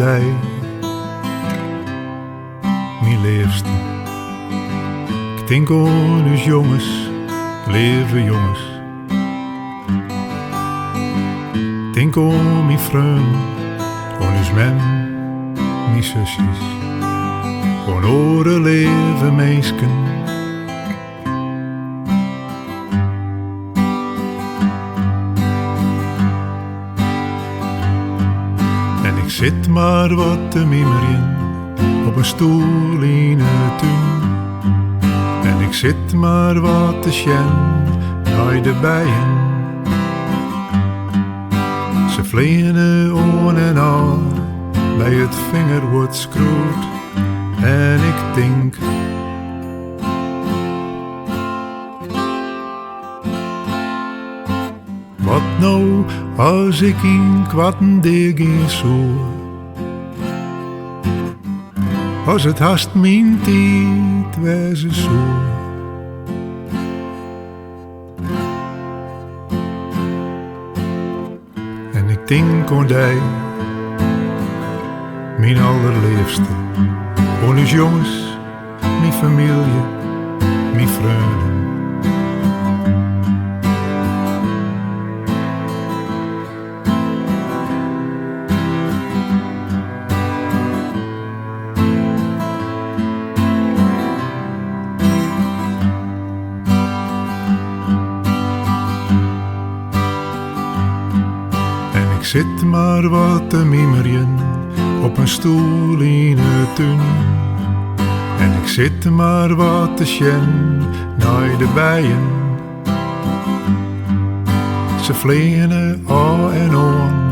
aan die, mijn liefste. Ik denk aan ons jongens, lieve jongens. Ik denk aan mijn vriend, aan ons man, mijn zusjes. Aan alle lieve mensen. En ik zit maar wat te mimeren op een stoel in het tuin. En ik zit maar wat te sjen naar de bijen. Ze vliegen on en aan, bij het vinger wordt skroet. En ik denk, wat nou als ik in kwatten deeg in zoer? Als het haast mijn tijd wezen zo. En ik denk aan die, mijn allerliefste. Aan ons jongens, mijn familie, mijn vrienden. Ik zit maar wat te mimeren op een stoel in het tuin. En ik zit maar wat te sjen naar de bijen. Ze vliegen aan en aan,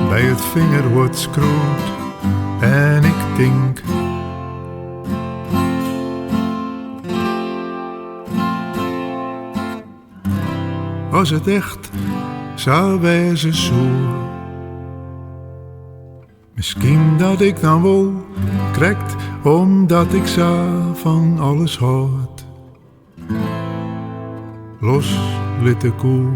bij het vinger wordt skroet. En ik denk, als het echt zou wezen zo. Misschien dat ik dan wel krijgt, omdat ik zo van alles houd. Los, litte koe.